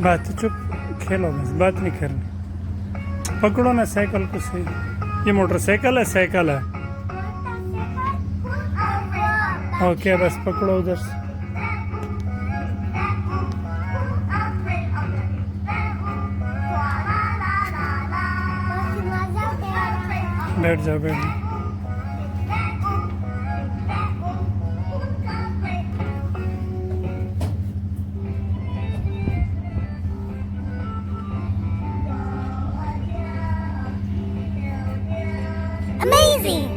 بات چپ کھیلو بس بات نہیں کرنی پکڑو نا سائیکل کو صحیح یہ موٹر سائیکل ہے سائیکل ہے اوکے بس پکڑو ادھر سے بیٹھ جاؤ بیٹھ جاؤ Amazing!